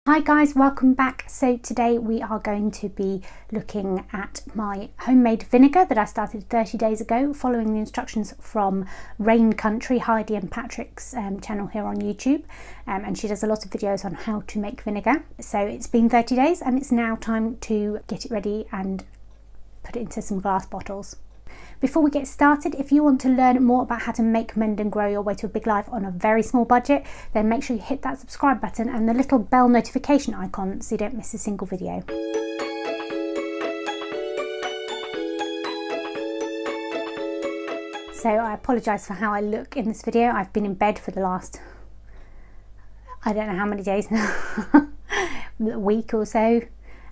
Hi guys, welcome back. So today we are going to be looking at my homemade vinegar that I started 30 days ago, following the instructions from Rain Country, Heidi and Patrick's channel here on YouTube, and she does a lot of videos on how to make vinegar. So it's been 30 days and it's now time to get it ready and put it into some glass bottles. Before we get started, if you want to learn more about how to make, mend and grow your way to a big life on a very small budget, then make sure you hit that subscribe button and the little bell notification icon so you don't miss a single video. So I apologise for how I look in this video. I've been in bed for the last, I don't know how many days now, a week or so,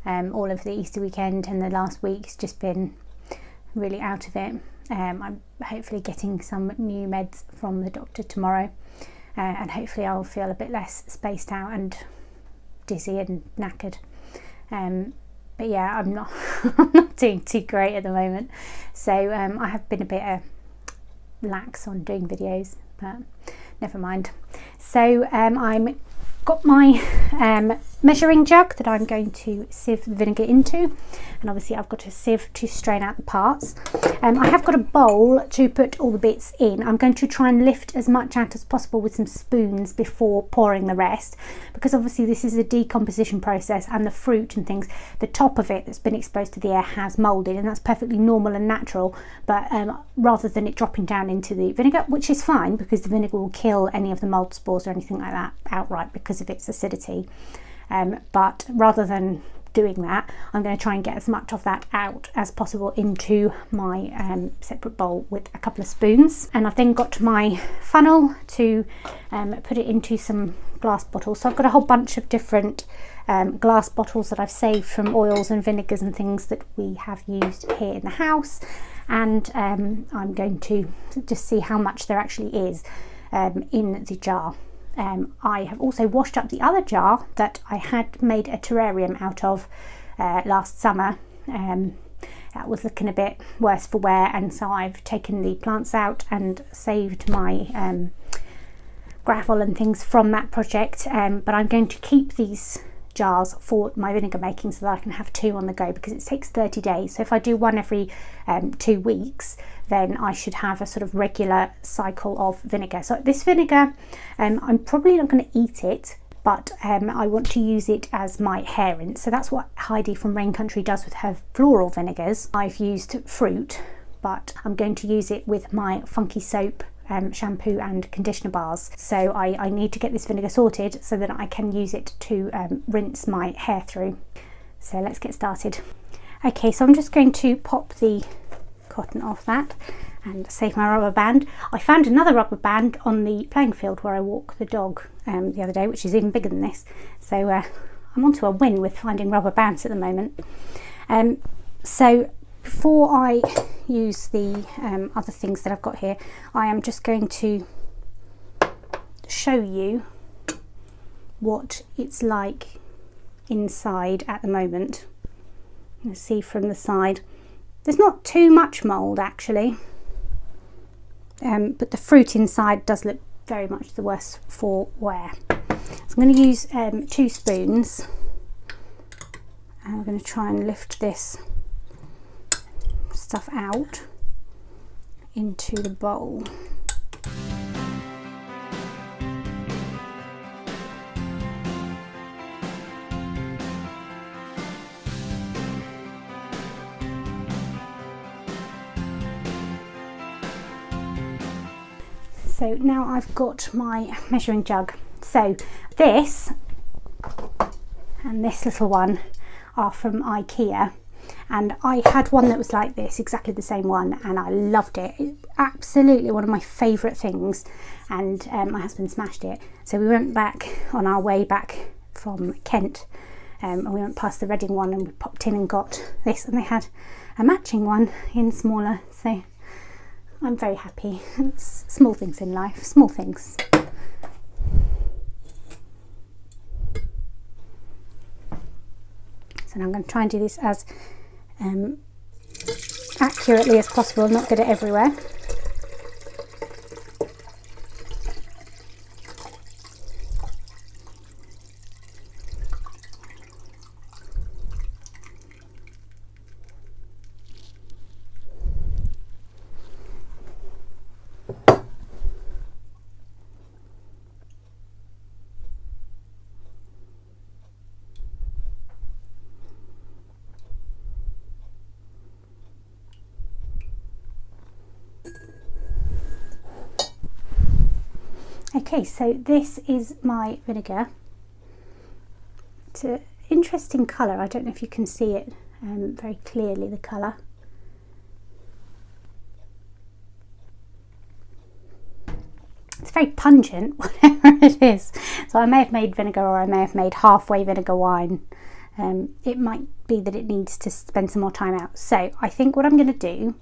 all of the Easter weekend, and the last week's just been really out of it. I'm hopefully getting some new meds from the doctor tomorrow, and hopefully I'll feel a bit less spaced out and dizzy and knackered. But yeah, I'm not I'm not doing too great at the moment, so I have been a bit lax on doing videos, but never mind. So I'm got my measuring jug that I'm going to sieve the vinegar into, and obviously I've got a sieve to strain out the parts. I have got a bowl to put all the bits in. I'm going to try and lift as much out as possible with some spoons before pouring the rest, because obviously this is a decomposition process and the fruit and things, the top of it that's been exposed to the air has moulded, and that's perfectly normal and natural. But rather than it dropping down into the vinegar, which is fine because the vinegar will kill any of the mould spores or anything like that outright because of its acidity, but rather than doing that, I'm going to try and get as much of that out as possible into my separate bowl with a couple of spoons. And I've then got my funnel to put it into some glass bottles. So I've got a whole bunch of different glass bottles that I've saved from oils and vinegars and things that we have used here in the house, and I'm going to just see how much there actually is in the jar. I have also washed up the other jar that I had made a terrarium out of last summer. That was looking a bit worse for wear, and so I've taken the plants out and saved my gravel and things from that project, but I'm going to keep these jars for my vinegar making so that I can have two on the go, because it takes 30 days. So if I do one every 2 weeks, then I should have a sort of regular cycle of vinegar. So this vinegar, I'm probably not going to eat it, but I want to use it as my hair rinse. So that's what Heidi from Rain Country does with her floral vinegars. I've used fruit, but I'm going to use it with my funky soap, shampoo and conditioner bars. So I need to get this vinegar sorted so that I can use it to rinse my hair through. So let's get started. Okay, so I'm just going to pop the cotton off that and save my rubber band. I found another rubber band on the playing field where I walk the dog the other day, which is even bigger than this. So I'm on to a win with finding rubber bands at the moment. So before I use the other things that I've got here, I am just going to show you what it's like inside at the moment. You can see from the side there's not too much mould actually, but the fruit inside does look very much the worse for wear. So I'm going to use 2 spoons, and I'm going to try and lift this stuff out into the bowl. So now I've got my measuring jug. So this and this little one are from IKEA, and I had one that was like this, exactly the same one, and I loved it. It's absolutely one of my favourite things, and my husband smashed it. So we went back on our way back from Kent, and we went past the Reading one and we popped in and got this, and they had a matching one in smaller, so I'm very happy. It's small things in life, small things. So now I'm going to try and do this as accurately as possible, not get it everywhere. Okay, so this is my vinegar. It's an interesting colour. I don't know if you can see it very clearly, the colour. It's very pungent, whatever it is. So I may have made vinegar, or I may have made halfway vinegar wine. It might be that it needs to spend some more time out. So I think what I'm going to do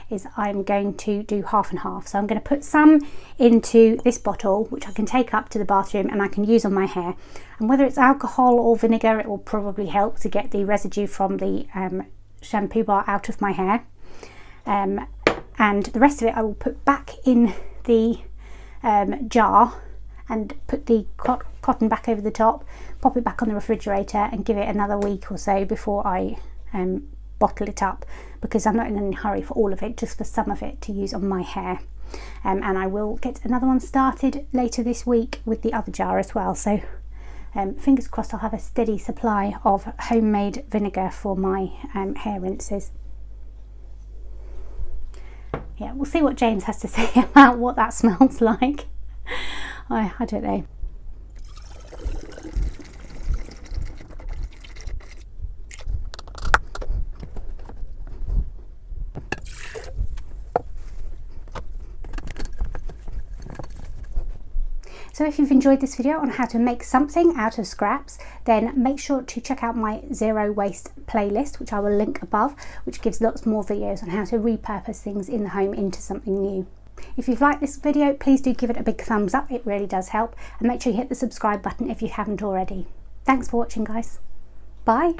is I'm going to do half and half. So I'm going to put some into this bottle, which I can take up to the bathroom and I can use on my hair. And whether it's alcohol or vinegar, it will probably help to get the residue from the shampoo bar out of my hair. And the rest of it I will put back in the jar and put the cotton back over the top, pop it back on the refrigerator and give it another week or so before I bottle it up, because I'm not in any hurry for all of it, just for some of it to use on my hair. And I will get another one started later this week with the other jar as well. So fingers crossed I'll have a steady supply of homemade vinegar for my hair rinses. Yeah, we'll see what James has to say about what that smells like. I don't know. So if you've enjoyed this video on how to make something out of scraps, then make sure to check out my zero waste playlist, which I will link above, which gives lots more videos on how to repurpose things in the home into something new. If you've liked this video, please do give it a big thumbs up, it really does help, and make sure you hit the subscribe button if you haven't already. Thanks for watching, guys. Bye.